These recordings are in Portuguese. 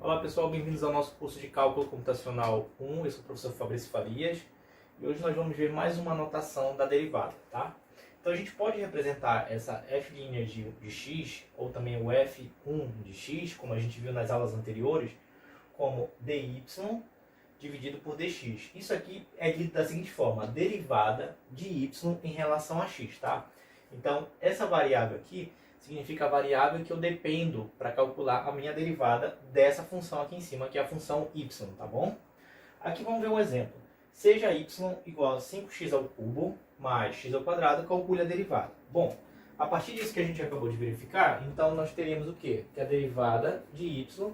Olá pessoal, bem-vindos ao nosso curso de Cálculo Computacional 1. Eu sou o professor Fabrício Farias e hoje nós vamos ver mais uma notação da derivada, tá? Então a gente pode representar essa f' de x, ou também o f1 de x, como a gente viu nas aulas anteriores, como dy dividido por dx. Isso aqui é dito da seguinte forma: a derivada de y em relação a x, tá? Então essa variável aqui significa a variável que eu dependo para calcular a minha derivada dessa função aqui em cima, que é a função y, tá bom? Aqui vamos ver um exemplo. Seja y igual a 5x ao cubo mais x ao quadrado, calcule a derivada. Bom, a partir disso que a gente acabou de verificar, então nós teríamos o quê? Que a derivada de y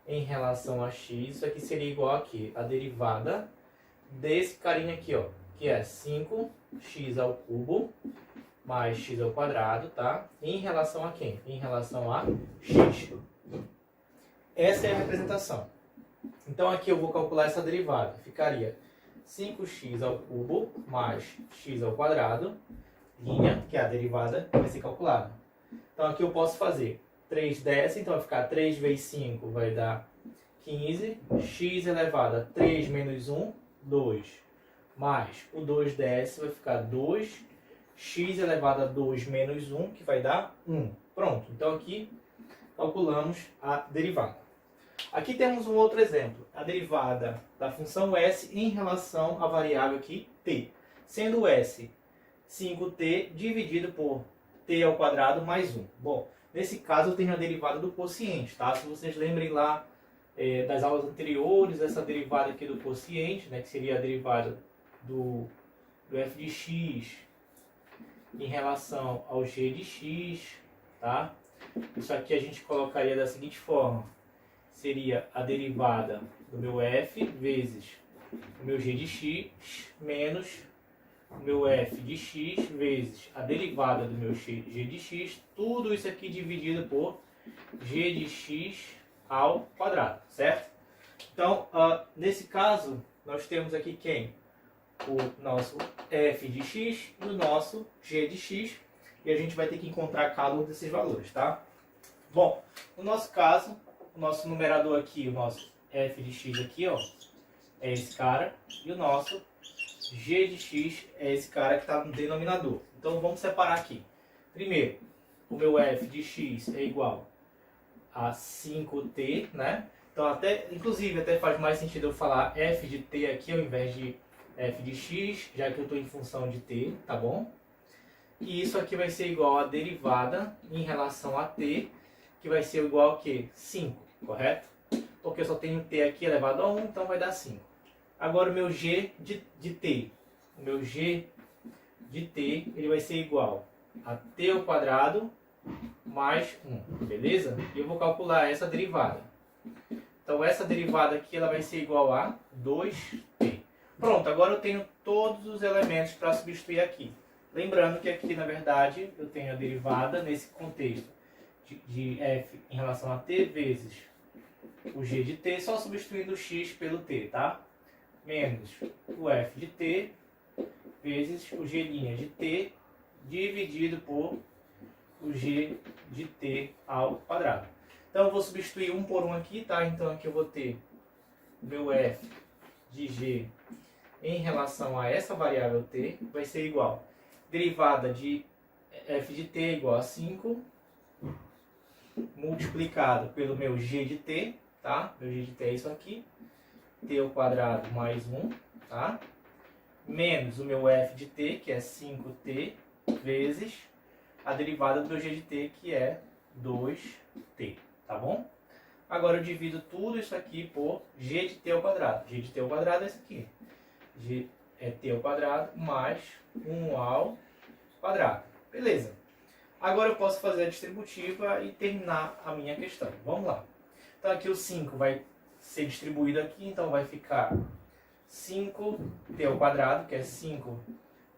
em relação a x, isso aqui seria igual a quê? A derivada desse carinha aqui, ó, que é 5x ao cubo mais x ao quadrado, tá? Em relação a quem? Em relação a x. Essa é a representação. Então aqui eu vou calcular essa derivada. Ficaria 5x ao cubo mais x ao quadrado, linha, que é a derivada que vai ser calculada. Então aqui eu posso fazer 3 décimos, então vai ficar 3 vezes 5 vai dar 15, x elevado a 3 menos 1, 2, mais o 2 décimos vai ficar 2, x elevado a 2 menos 1, que vai dar 1. Pronto, então aqui calculamos a derivada. Aqui temos um outro exemplo, a derivada da função s em relação à variável aqui, t. Sendo s 5t dividido por t ao quadrado mais 1. Bom, nesse caso eu tenho a derivada do quociente, tá? Se vocês lembrem lá das aulas anteriores, essa derivada aqui do quociente, né, que seria a derivada do f de x em relação ao g de x, tá? Isso aqui a gente colocaria da seguinte forma: seria a derivada do meu f vezes o meu g de x menos o meu f de x vezes a derivada do meu g de x, tudo isso aqui dividido por g de x ao quadrado, certo? Então, nesse caso, nós temos aqui quem? O nosso f de x e o nosso g de x, e a gente vai ter que encontrar cada um desses valores, tá? Bom, no nosso caso, o nosso numerador aqui, o nosso f de x aqui, ó, é esse cara, e o nosso g de x é esse cara que está no denominador. Então vamos separar aqui. Primeiro, o meu f de x é igual a 5t, né? Então inclusive até faz mais sentido eu falar f de t aqui ao invés de f de x, já que eu estou em função de t, tá bom? E isso aqui vai ser igual a derivada em relação a t, que vai ser igual a quê? 5, correto? Porque eu só tenho t aqui elevado a 1, então vai dar 5. Agora o meu g de t, o meu g de t, ele vai ser igual a t ao quadrado mais 1, beleza? E eu vou calcular essa derivada. Então essa derivada aqui ela vai ser igual a 2t. Pronto, agora eu tenho todos os elementos para substituir aqui. Lembrando que aqui, na verdade, eu tenho a derivada nesse contexto de f em relação a t vezes o g de t, só substituindo o x pelo t, tá? Menos o f de t vezes o g' de t dividido por o g de t ao quadrado. Então eu vou substituir um por um aqui, tá? Então aqui eu vou ter meu f de g em relação a essa variável t, vai ser igual derivada de f de t é igual a 5 multiplicado pelo meu g de t, tá? Meu g de t é isso aqui, t ao quadrado mais 1, tá? Menos o meu f de t, que é 5t, vezes a derivada do meu g de t, que é 2t, tá bom? Agora eu divido tudo isso aqui por g de t ao quadrado. G de t ao quadrado é isso aqui. G é t ao quadrado mais 1 ao quadrado. Beleza. Agora eu posso fazer a distributiva e terminar a minha questão. Vamos lá. Então aqui o 5 vai ser distribuído aqui, então vai ficar 5t ao quadrado, que é 5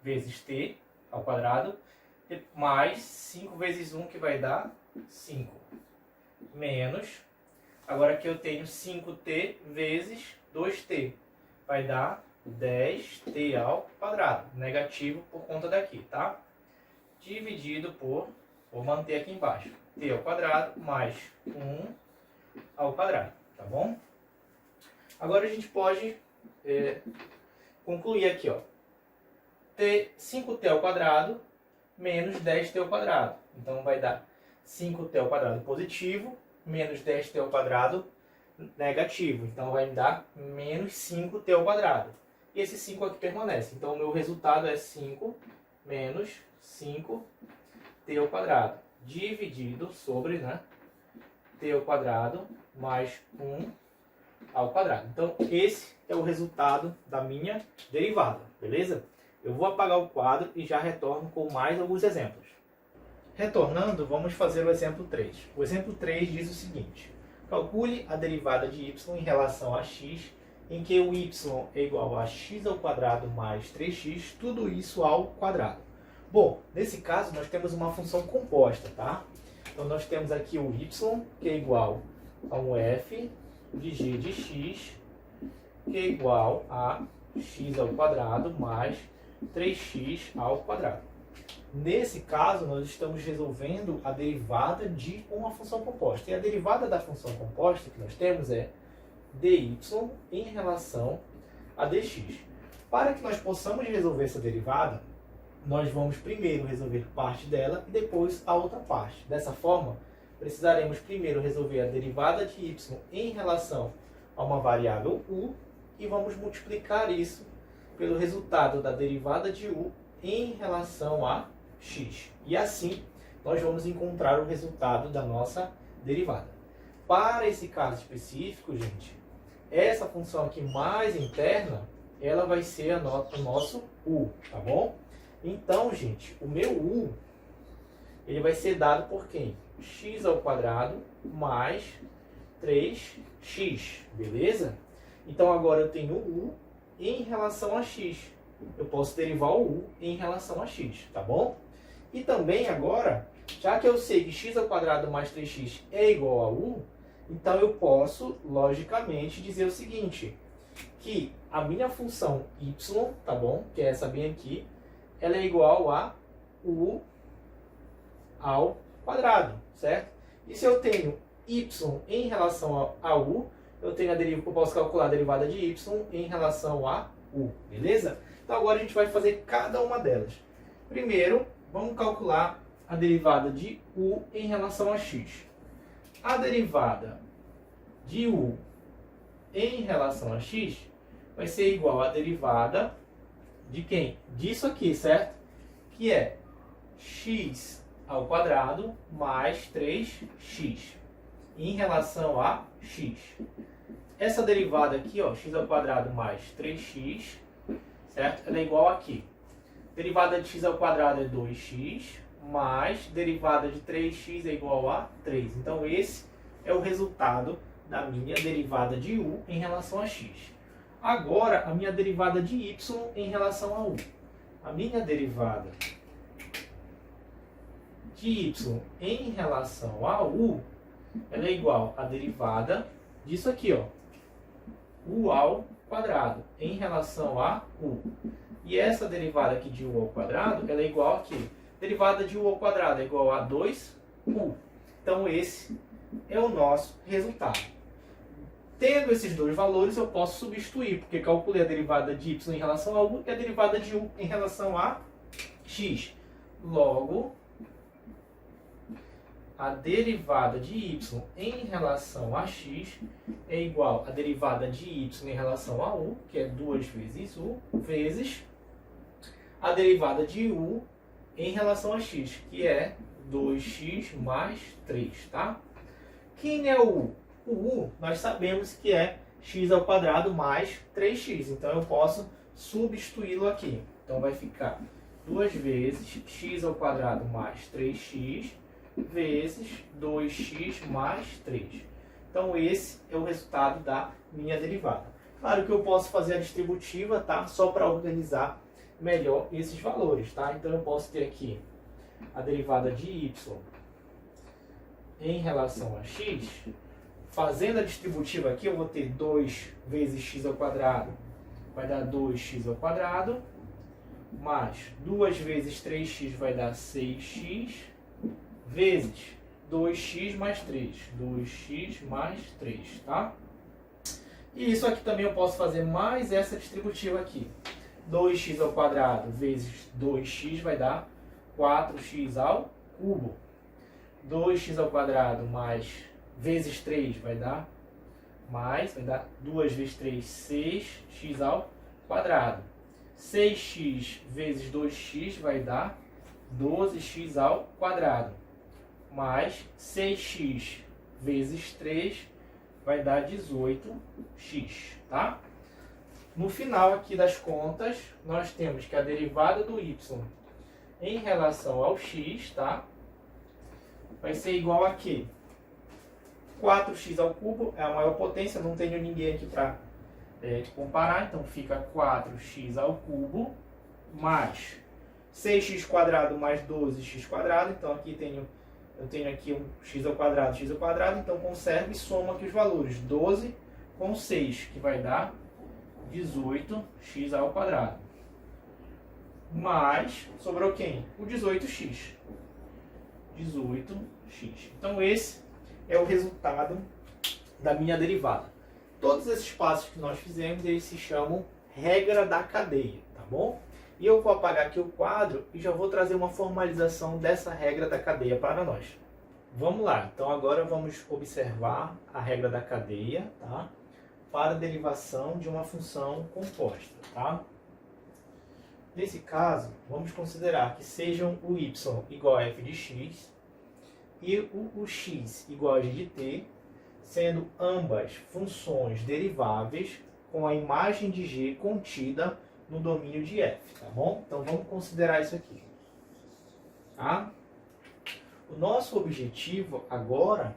vezes t ao quadrado, mais 5 vezes 1, que vai dar 5, menos, agora aqui eu tenho 5t vezes 2t, vai dar 10t ao quadrado, negativo por conta daqui, tá? Dividido por, vou manter aqui embaixo, t ao quadrado mais 1 ao quadrado. tá bom? Agora a gente pode concluir aqui, ó. 5t ao quadrado menos 10t ao quadrado. Então vai dar 5t ao quadrado positivo menos 10t ao quadrado negativo. Então vai me dar menos 5t ao quadrado. E esse 5 aqui permanece. Então o meu resultado é 5 menos 5t ao quadrado. Dividido sobre, né, t ao quadrado mais 1 ao quadrado. Então esse é o resultado da minha derivada, beleza? Eu vou apagar o quadro e já retorno com mais alguns exemplos. Retornando, vamos fazer o exemplo 3. O exemplo 3 diz o seguinte: calcule a derivada de y em relação a x, em que o y é igual a x ao quadrado mais 3x, tudo isso ao quadrado. Bom, nesse caso nós temos uma função composta, tá? Então nós temos aqui o y, que é igual a um f de g de x, que é igual a x ao quadrado mais 3x ao quadrado. Nesse caso, nós estamos resolvendo a derivada de uma função composta. E a derivada da função composta que nós temos é dy em relação a dx. Para que nós possamos resolver essa derivada, nós vamos primeiro resolver parte dela e depois a outra parte. Dessa forma, precisaremos primeiro resolver a derivada de y em relação a uma variável u e vamos multiplicar isso pelo resultado da derivada de u em relação a x. E assim, nós vamos encontrar o resultado da nossa derivada. Para esse caso específico, gente, essa função aqui mais interna, ela vai ser o nosso u, tá bom? Então, gente, o meu u, ele vai ser dado por quem? X ao quadrado mais 3x, beleza? Então, agora eu tenho u em relação a x. Eu posso derivar o u em relação a x, tá bom? E também agora, já que eu sei que x ao quadrado mais 3x é igual a u, então eu posso, logicamente, dizer o seguinte, que a minha função y, tá bom? Que é essa bem aqui, ela é igual a u ao quadrado, certo? E se eu tenho y em relação a u, eu posso calcular a derivada de y em relação a u, beleza? Então agora a gente vai fazer cada uma delas. Primeiro, vamos calcular a derivada de u em relação a x. A derivada de u em relação a x vai ser igual à derivada de quem? Disso aqui, certo? Que é x ao quadrado mais 3x em relação a x. Essa derivada aqui, ó, x ao quadrado mais 3x, certo? Ela é igual aqui. Derivada de x ao quadrado é 2x, mais derivada de 3x é igual a 3. Então esse é o resultado da minha derivada de u em relação a x. Agora, a minha derivada de y em relação a u. A minha derivada de y em relação a u, ela é igual à derivada disso aqui, ó, u ao quadrado em relação a u. E essa derivada aqui de u ao quadrado, ela é igual aqui. Derivada de u ao quadrado é igual a 2u. Então esse é o nosso resultado. Tendo esses dois valores, eu posso substituir, porque calculei a derivada de y em relação a u e a derivada de u em relação a x. Logo, a derivada de y em relação a x é igual à derivada de y em relação a u, que é 2 vezes u, vezes a derivada de u em relação a x, que é 2x mais 3, tá? Quem é o u? O u, nós sabemos que é x ao quadrado mais 3x, então eu posso substituí-lo aqui. Então vai ficar 2 vezes x ao quadrado mais 3x vezes 2x mais 3. Então esse é o resultado da minha derivada. Claro que eu posso fazer a distributiva, tá? Só para organizar melhor esses valores, tá? Então eu posso ter aqui a derivada de y em relação a x. Fazendo a distributiva aqui, eu vou ter 2 vezes x ao quadrado, vai dar 2x ao quadrado, mais 2 vezes 3x vai dar 6x, vezes 2x mais 3, 2x mais 3, tá? E isso aqui também eu posso fazer mais essa distributiva aqui. 2x ao quadrado vezes 2x vai dar 4x ao cubo. 2x ao quadrado mais vezes 3 vai dar 2 vezes 3, 6x ao quadrado. 6x vezes 2x vai dar 12x ao quadrado. Mais 6x vezes 3 vai dar 18x, tá? No final aqui das contas, nós temos que a derivada do y em relação ao x, tá? Vai ser igual a quê? 4x ao cubo é a maior potência, não tenho ninguém aqui para comparar, então fica 4x ao cubo mais 6x quadrado mais 12x quadrado, então aqui eu tenho aqui um x ao quadrado, então conservo e somo aqui os valores, 12 com 6, que vai dar 18x ao quadrado. Mais, sobrou quem? O 18x. 18x. Então esse é o resultado da minha derivada. Todos esses passos que nós fizemos, eles se chamam regra da cadeia, tá bom? E eu vou apagar aqui o quadro e já vou trazer uma formalização dessa regra da cadeia para nós. Vamos lá, então agora vamos observar a regra da cadeia, tá? Para a derivação de uma função composta, tá? Nesse caso, vamos considerar que sejam o y igual a f de x e o x igual a g de t, sendo ambas funções deriváveis com a imagem de g contida no domínio de f, tá bom? Então vamos considerar isso aqui, tá? O nosso objetivo agora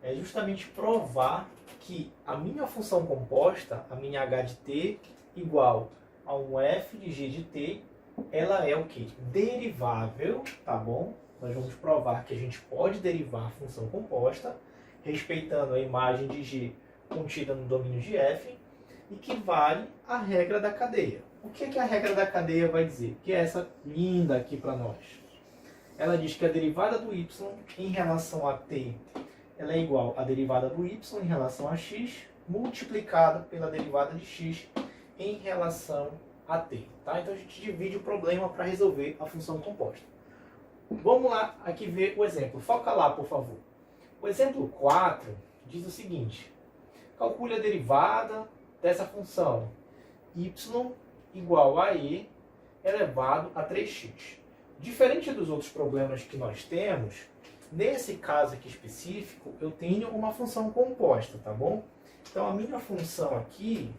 é justamente provar que a minha função composta, a minha h de t igual a um f de g de t, ela é o que? Derivável, tá bom? Nós vamos provar que a gente pode derivar a função composta, respeitando a imagem de g contida no domínio de f, e que vale a regra da cadeia. O que é que a regra da cadeia vai dizer? Que é essa linda aqui para nós. Ela diz que a derivada do y em relação a t, ela é igual à derivada do y em relação a x, multiplicada pela derivada de x em relação a t. Tá? Então a gente divide o problema para resolver a função composta. Vamos lá aqui ver o exemplo. Foca lá, por favor. O exemplo 4 diz o seguinte. Calcule a derivada dessa função y igual a e elevado a 3x. Diferente dos outros problemas que nós temos, nesse caso aqui específico, eu tenho uma função composta, tá bom? Então a minha função aqui,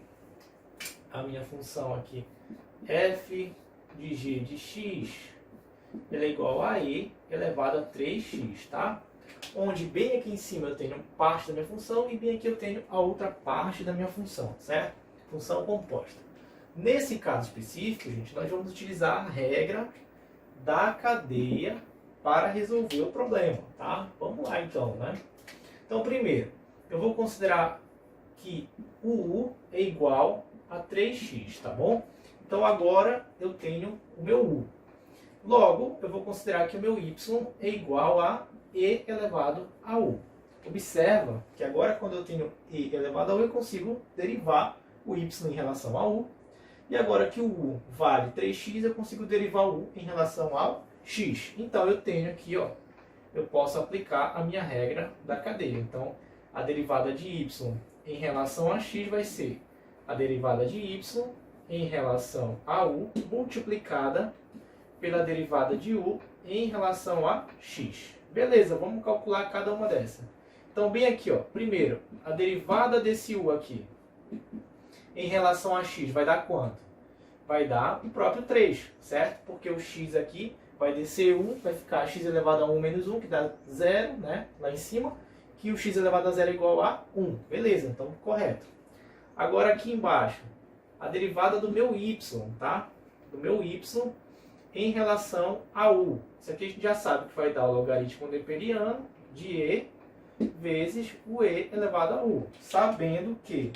f de g de x, ela é igual a e elevado a 3x, tá? Onde bem aqui em cima eu tenho parte da minha função e bem aqui eu tenho a outra parte da minha função, certo? Função composta. Nesse caso específico, gente, nós vamos utilizar a regra da cadeia para resolver o problema, tá? Vamos lá então, né? Então, primeiro, eu vou considerar que o u é igual a 3x, tá bom? Então, agora eu tenho o meu u. Logo, eu vou considerar que o meu y é igual a e elevado a u. Observa que agora, quando eu tenho e elevado a u, eu consigo derivar o y em relação a u. E agora que o u vale 3x, eu consigo derivar o u em relação ao x. Então, eu tenho aqui, ó, eu posso aplicar a minha regra da cadeia. Então, a derivada de y em relação a x vai ser a derivada de y em relação a u multiplicada pela derivada de u em relação a x. Beleza, vamos calcular cada uma dessas. Então, bem aqui, ó, primeiro, a derivada desse u aqui em relação a x vai dar quanto? Vai dar o próprio 3, certo? Porque o x aqui vai descer 1, vai ficar x elevado a 1 menos 1, que dá 0, né? Lá em cima. Que o x elevado a 0 é igual a 1. Beleza, então correto. Agora aqui embaixo, a derivada do meu y, tá? Do meu y em relação a u. Isso aqui a gente já sabe que vai dar o logaritmo neperiano de e vezes o e elevado a u. Sabendo que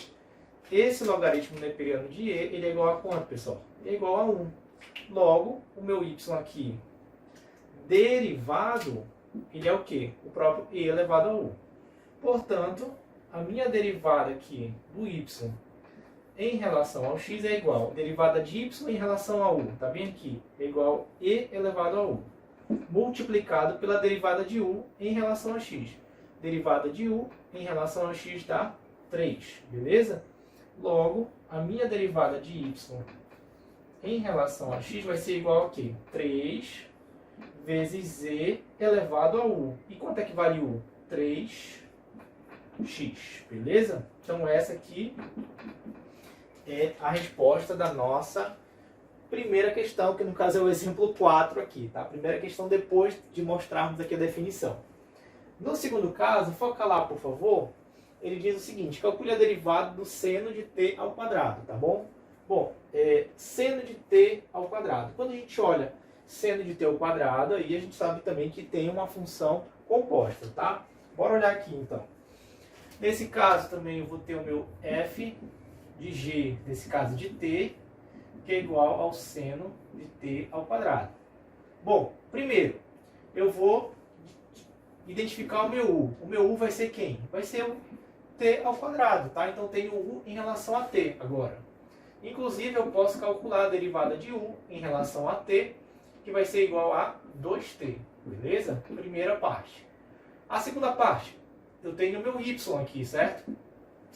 esse logaritmo neperiano de e, ele é igual a quanto, pessoal? Ele é igual a 1. Logo, o meu y aqui derivado, ele é o quê? O próprio e elevado a u. Portanto, a minha derivada aqui do y em relação ao x é igual a derivada de y em relação a u, tá bem aqui? É igual a e elevado a u, multiplicado pela derivada de u em relação a x. Derivada de u em relação a x dá 3, beleza? Logo, a minha derivada de y em relação a x vai ser igual a quê? 3 vezes e elevado a u. E quanto é que vale u? 3x, beleza? Então essa aqui é a resposta da nossa primeira questão, que no caso é o exemplo 4 aqui, tá? Primeira questão depois de mostrarmos aqui a definição. No segundo caso, foca lá, por favor. Ele diz o seguinte: calcule a derivada do seno de t ao quadrado, tá bom? Bom, seno de t ao quadrado. Quando a gente olha seno de t ao quadrado, aí a gente sabe também que tem uma função composta, tá? Bora olhar aqui, então. Nesse caso também eu vou ter o meu f de g, nesse caso de t, que é igual ao seno de t ao quadrado. Bom, primeiro, eu vou identificar o meu u. O meu u vai ser quem? Vai ser o t ao quadrado, tá? Então tenho u em relação a t agora. Inclusive eu posso calcular a derivada de u em relação a t, que vai ser igual a 2t, beleza? Primeira parte. A segunda parte, eu tenho o meu y aqui, certo?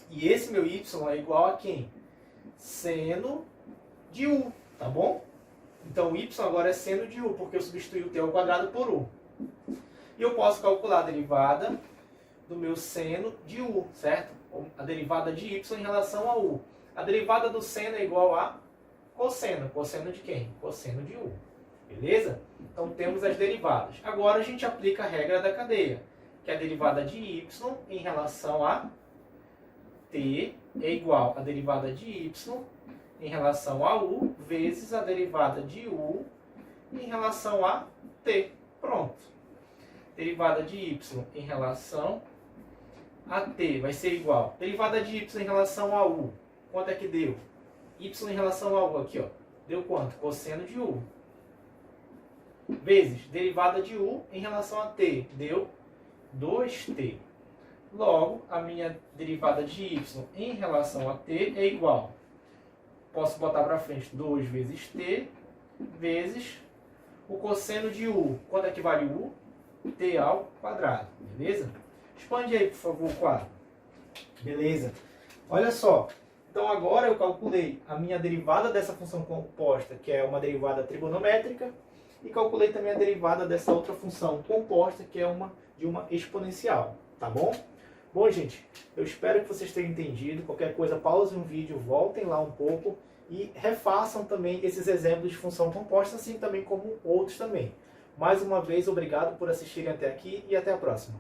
E esse meu y é igual a quem? Seno de u, tá bom? Então o y agora é seno de u, porque eu substituí o t ao quadrado por u. E eu posso calcular a derivada do meu seno de u, certo? A derivada de y em relação a u. A derivada do seno é igual a cosseno. Cosseno de quem? Cosseno de u. Beleza? Então temos as derivadas. Agora a gente aplica a regra da cadeia, que é a derivada de y em relação a t é igual a derivada de y em relação a u vezes a derivada de u em relação a t. Pronto. Derivada de y em relação a t vai ser igual. Derivada de y em relação a u. Quanto é que deu? Y em relação a u aqui, ó. Deu quanto? Cosseno de u. Vezes derivada de u em relação a t. Deu 2t. Logo, a minha derivada de y em relação a t é igual. Posso botar para frente 2 vezes t vezes o cosseno de u. Quanto é que vale u? T ao quadrado. Beleza? Expande aí, por favor, o quadro. Beleza. Olha só. Então agora eu calculei a minha derivada dessa função composta, que é uma derivada trigonométrica, e calculei também a derivada dessa outra função composta, que é de uma exponencial. Tá bom? Bom, gente, eu espero que vocês tenham entendido. Qualquer coisa, pausem o vídeo, voltem lá um pouco e refaçam também esses exemplos de função composta, assim também como outros também. Mais uma vez, obrigado por assistirem até aqui e até a próxima.